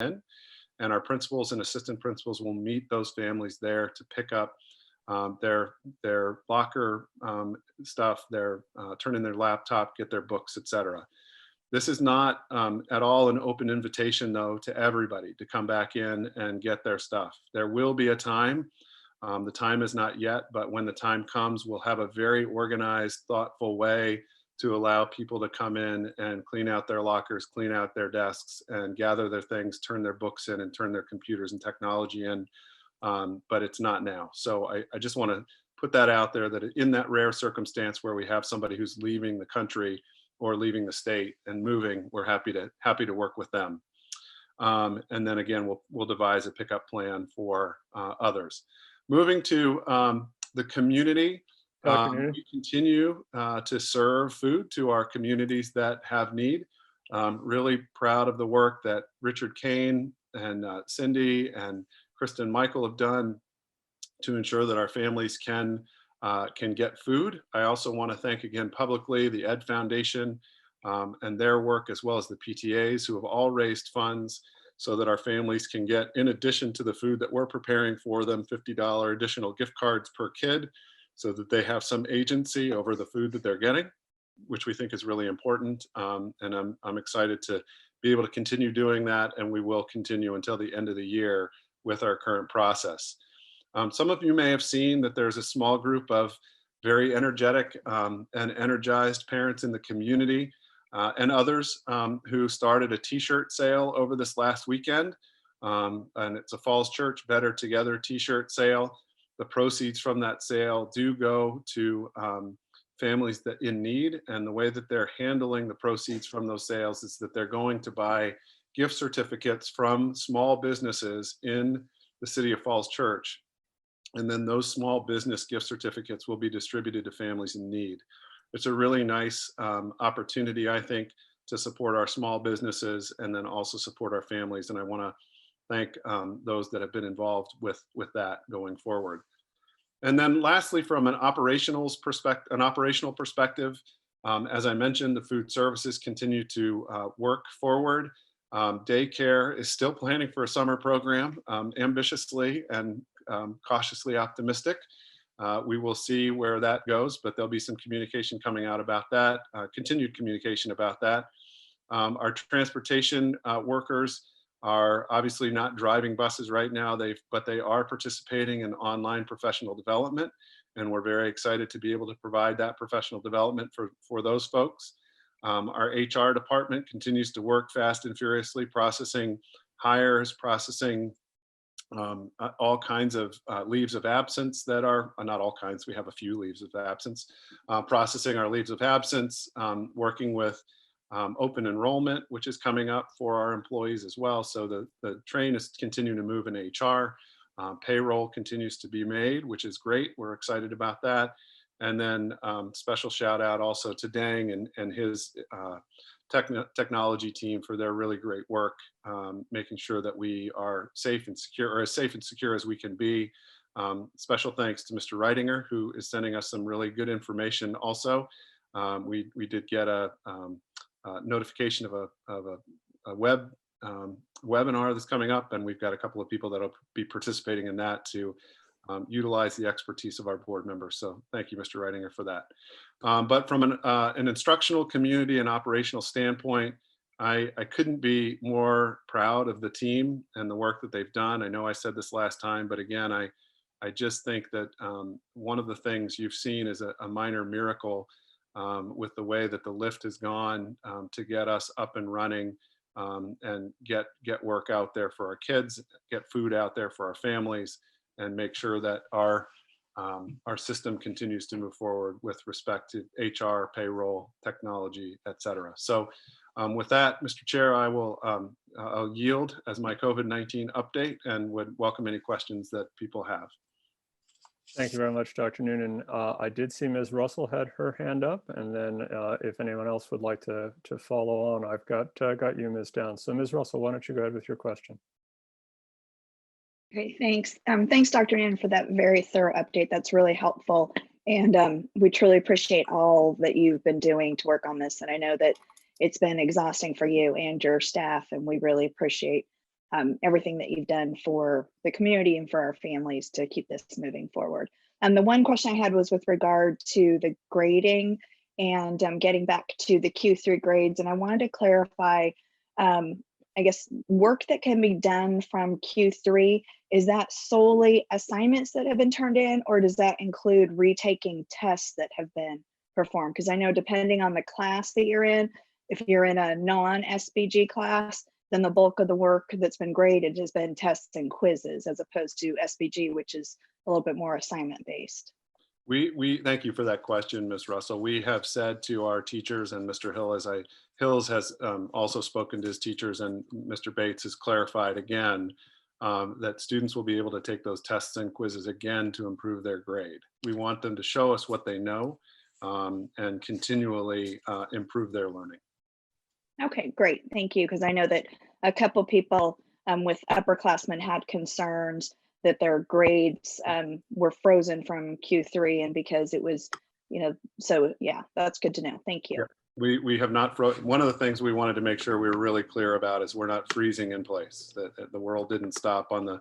in, and our principals and assistant principals will meet those families there to pick up their locker stuff, their turn in their laptop, get their books, etc. This is not at all an open invitation, though, to everybody to come back in and get their stuff. There will be a time. The time is not yet, but when the time comes, we'll have a very organized, thoughtful way to allow people to come in and clean out their lockers, clean out their desks, and gather their things, turn their books in, and turn their computers and technology in. But it's not now. So I just want to put that out there, that in that rare circumstance where we have somebody who's leaving the country or leaving the state and moving, we're happy to work with them. And then again, we'll devise a pickup plan for others. Moving to the community, Dr. Noonan? we continue to serve food to our communities that have need. Really proud of the work that Richard Kane and Cindy and Kristen Michael have done to ensure that our families can get food. I also want to thank again publicly the Ed Foundation and their work, as well as the PTAs, who have all raised funds so that our families can get, in addition to the food that we're preparing for them, $50 additional gift cards per kid, so that they have some agency over the food that they're getting, which we think is really important. And I'm excited to be able to continue doing that, and we will continue until the end of the year with our current process. Some of you may have seen that there's a small group of very energetic and energized parents in the community and others who started a t-shirt sale over this last weekend. And it's a Falls Church Better Together t-shirt sale. The proceeds from that sale do go to families that in need, and the way that they're handling the proceeds from those sales is that they're going to buy gift certificates from small businesses in the city of Falls Church. And then those small business gift certificates will be distributed to families in need. It's a really nice opportunity, I think, to support our small businesses and then also support our families. And I want to thank those that have been involved with that going forward. And then lastly, from an operational perspective, as I mentioned, the food services continue to work forward. Daycare is still planning for a summer program, ambitiously and cautiously optimistic. We will see where that goes, but there'll be some communication coming out about that, continued communication about that. Our transportation workers are obviously not driving buses right now, but they are participating in online professional development, and we're very excited to be able to provide that professional development for those folks. Our HR department continues to work fast and furiously, processing hires, processing all kinds of leaves of absence that are, not all kinds, we have a few leaves of absence, processing our leaves of absence, working with open enrollment, which is coming up for our employees as well. So the train is continuing to move in HR. Payroll continues to be made, which is great. We're excited about that. And then special shout out also to Dang and his technology team for their really great work, making sure that we are safe and secure, or as safe and secure as we can be. Special thanks to Mr. Reitinger, who is sending us some really good information also. We did get a notification of a web webinar that's coming up, and we've got a couple of people that'll be participating in that to utilize the expertise of our board members. So thank you, Mr. Reitinger, for that. But from an instructional, community, and operational standpoint, I couldn't be more proud of the team and the work that they've done. I know I said this last time, but again, I just think that one of the things you've seen is a minor miracle with the way that the lift has gone to get us up and running and get work out there for our kids, get food out there for our families, and make sure that our system continues to move forward with respect to HR, payroll, technology, et cetera. So with that, Mr. Chair, I'll yield as my COVID-19 update and would welcome any questions that people have. Thank you very much, Dr. Noonan. I did see Ms. Russell had her hand up, and then if anyone else would like to follow on, I've got you, Ms. Downs. So Ms. Russell, why don't you go ahead with your question? Okay, thanks. Thanks, Dr. Noonan, for that very thorough update. That's really helpful. And we truly appreciate all that you've been doing to work on this. And I know that it's been exhausting for you and your staff, and we really appreciate everything that you've done for the community and for our families to keep this moving forward. The one question I had was with regard to the grading and getting back to the Q3 grades. And I wanted to clarify, I guess, work that can be done from Q3, is that solely assignments that have been turned in, or does that include retaking tests that have been performed? Because I know depending on the class that you're in, if you're in a non-SBG class, then the bulk of the work that's been graded has been tests and quizzes, as opposed to SBG, which is a little bit more assignment based. We thank you for that question, Ms. Russell. We have said to our teachers, and Mr. Hills has also spoken to his teachers, and Mr. Bates has clarified again that students will be able to take those tests and quizzes again to improve their grade. We want them to show us what they know and continually improve their learning. Okay, great. Thank you. Because I know that a couple people with upperclassmen had concerns that their grades were frozen from Q3, and because it was, so yeah, that's good to know. Thank you. Yeah. We have not one of the things we wanted to make sure we were really clear about is we're not freezing in place, that the world didn't stop on the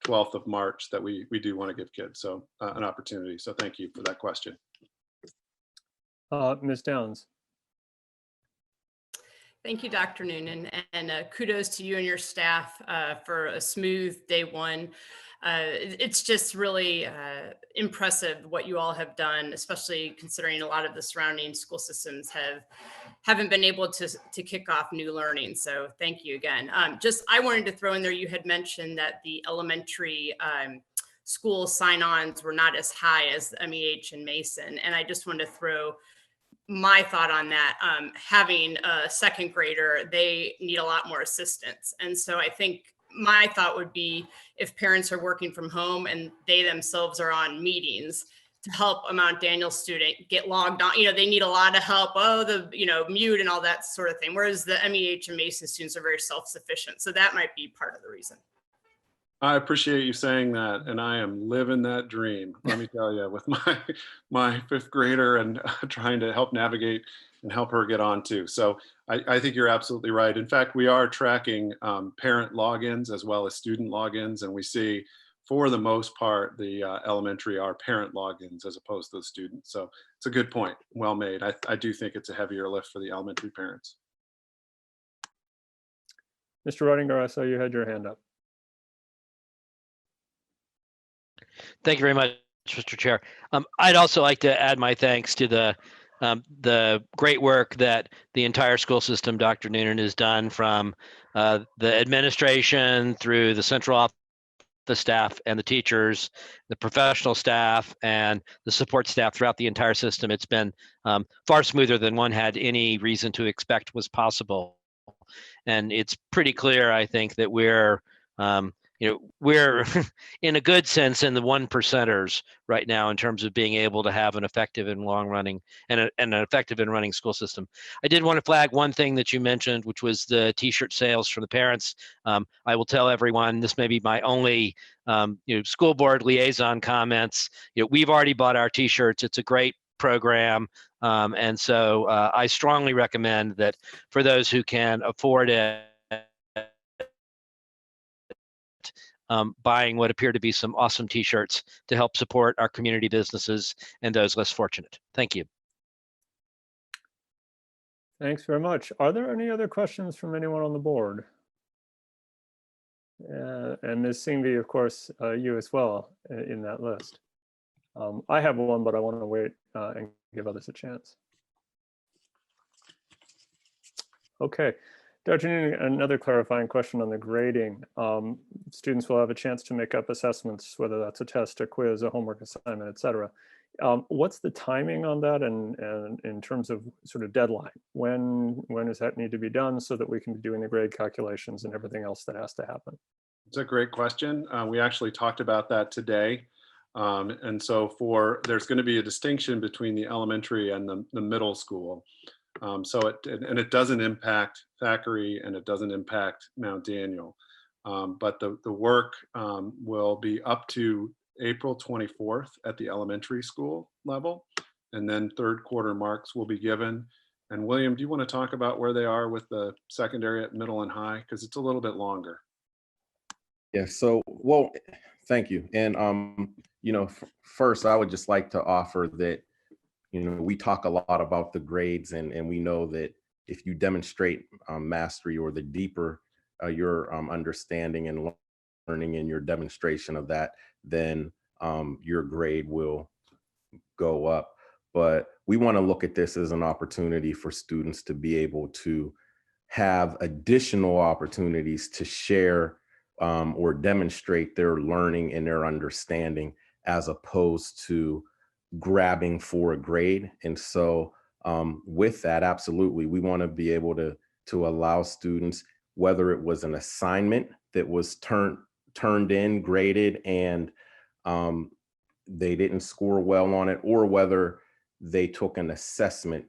12th of March, that we do want to give kids an opportunity. So thank you for that question. Ms. Downs. Thank you, Dr. Noonan, and kudos to you and your staff for a smooth day one. It's just really impressive what you all have done, especially considering a lot of the surrounding school systems haven't been able to kick off new learning. So thank you again. I wanted to throw in there, you had mentioned that the elementary school sign-ons were not as high as MEH and Mason, and I just wanted to throw my thought on that. Having a second grader, they need a lot more assistance. And so I think my thought would be, if parents are working from home and they themselves are on meetings, to help a Mount Daniel student get logged on, they need a lot of help. Mute and all that sort of thing. Whereas the MEH and Mason students are very self-sufficient. So that might be part of the reason. I appreciate you saying that, and I am living that dream. Let me tell you, with my fifth grader and trying to help navigate and help her get on too. So I think you're absolutely right. In fact, we are tracking parent logins as well as student logins, and we see, for the most part, the elementary are parent logins as opposed to the students. So it's a good point. Well made. I do think it's a heavier lift for the elementary parents. Mr. Rodinger, I saw you had your hand up. Thank you very much, Mr. Chair. I'd also like to add my thanks to the great work that the entire school system, Dr. Noonan, has done, from the administration through the central office, the staff and the teachers, the professional staff, and the support staff throughout the entire system. It's been far smoother than one had any reason to expect was possible. And it's pretty clear, I think, that we're in a good sense in the 1%ers right now in terms of being able to have an effective and long-running and an effective and running school system. I did want to flag one thing that you mentioned, which was the T-shirt sales for the parents. I will tell everyone, this may be my only school board liaison comments. We've already bought our T-shirts. It's a great program. And so I strongly recommend that for those who can afford it, buying what appear to be some awesome T-shirts to help support our community businesses and those less fortunate. Thank you. Thanks very much. Are there any other questions from anyone on the board? And Ms. Singhvi, of course, you as well in that list. I have one, but I want to wait and give others a chance. Okay. Dr. Noonan, another clarifying question on the grading. Students will have a chance to make up assessments, whether that's a test, a quiz, a homework assignment, et cetera. What's the timing on that, and in terms of sort of deadline? When does that need to be done so that we can be doing the grade calculations and everything else that has to happen? It's a great question. We actually talked about that today. And so there's going to be a distinction between the elementary and the middle school. It doesn't impact Thackeray and it doesn't impact Mount Daniel. But the work will be up to April 24th at the elementary school level, and then third quarter marks will be given. And William, do you want to talk about where they are with the secondary at middle and high? Because it's a little bit longer. Yeah, so, well, thank you. And, first, I would just like to offer that, we talk a lot about the grades, and we know that if you demonstrate mastery, or the deeper your understanding and learning in your demonstration of that, then your grade will go up. But we want to look at this as an opportunity for students to be able to have additional opportunities to share or demonstrate their learning and their understanding, as opposed to grabbing for a grade. And so with that, absolutely, we want to be able to allow students, whether it was an assignment that was turned in, graded, and um, they didn't score well on it, or whether they took an assessment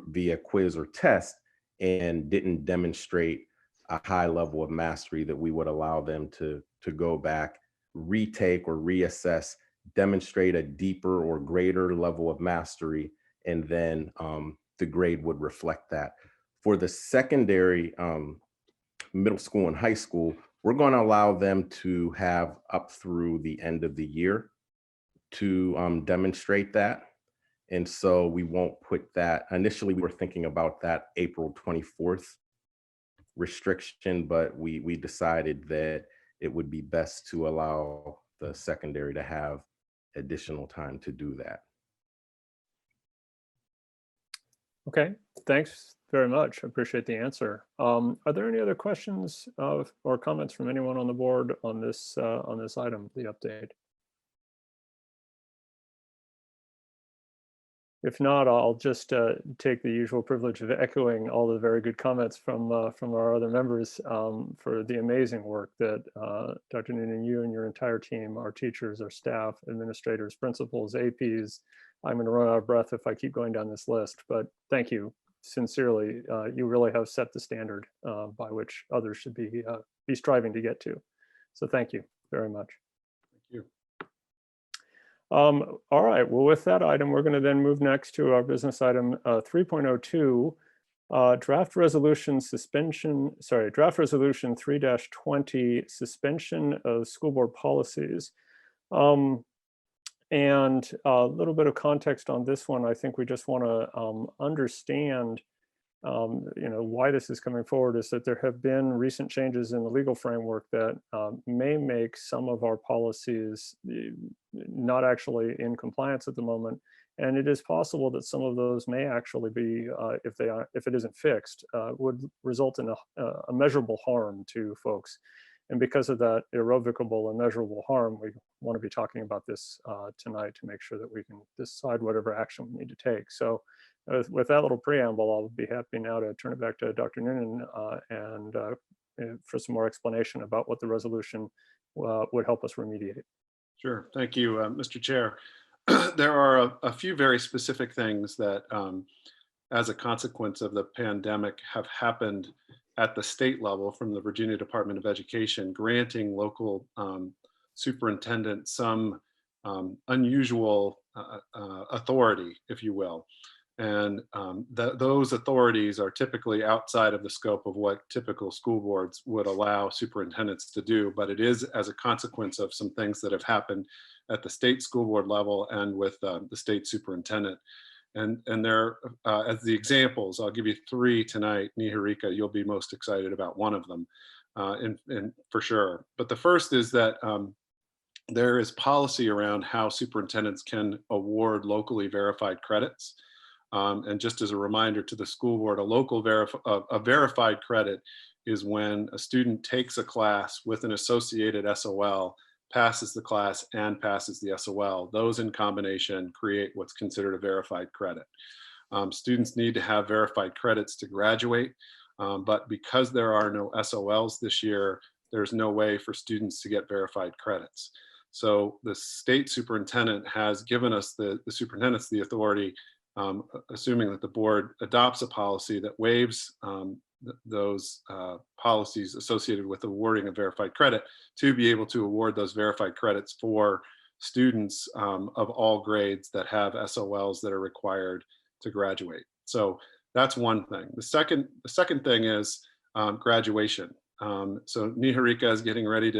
via quiz or test and didn't demonstrate a high level of mastery, that we would allow them to go back, retake or reassess, demonstrate a deeper or greater level of mastery, and then the grade would reflect that. For the secondary, middle school and high school, we're going to allow them to have up through the end of the year to demonstrate that. And so we won't put that, initially we were thinking about that April 24th restriction, but we decided that it would be best to allow the secondary to have additional time to do that. Okay, thanks very much. I appreciate the answer. Are there any other questions or comments from anyone on the board on this item, the update? If not, I'll just take the usual privilege of echoing all the very good comments from our other members for the amazing work that Dr. Noonan, you and your entire team, our teachers, our staff, administrators, principals, APs. I'm going to run out of breath if I keep going down this list, but thank you sincerely. You really have set the standard by which others should be striving to get to. So thank you very much. Thank you. All right, well, with that item, we're going to then move next to our business item 3.02, draft resolution 3-20, suspension of school board policies. And a little bit of context on this one. I think we just want to understand why this is coming forward, is that there have been recent changes in the legal framework that may make some of our policies not actually in compliance at the moment. And it is possible that some of those may actually be, if it isn't fixed, would result in a measurable harm to folks. And because of that irrevocable and measurable harm, we want to be talking about this tonight to make sure that we can decide whatever action we need to take. So with that little preamble, I'll be happy now to turn it back to Dr. Noonan for some more explanation about what the resolution would help us remediate. Sure. Thank you, Mr. Chair. There are a few very specific things that, as a consequence of the pandemic, have happened at the state level from the Virginia Department of Education, granting local superintendents some unusual authority, if you will. And those authorities are typically outside of the scope of what typical school boards would allow superintendents to do, but it is as a consequence of some things that have happened at the state school board level and with the state superintendent. And there, as the examples, I'll give you three tonight. Niharika, you'll be most excited about one of them, for sure. But the first is that there is policy around how superintendents can award locally verified credits. And just as a reminder to the school board, a verified credit is when a student takes a class with an associated SOL, passes the class and passes the SOL. Those in combination create what's considered a verified credit. Students need to have verified credits to graduate, but because there are no SOLs this year, there's no way for students to get verified credits. So the state superintendent has given us, the superintendents, the authority, assuming that the board adopts a policy that waives those policies associated with awarding a verified credit, to be able to award those verified credits for students of all grades that have SOLs that are required to graduate. So that's one thing. The second thing is graduation. So Niharika is getting ready to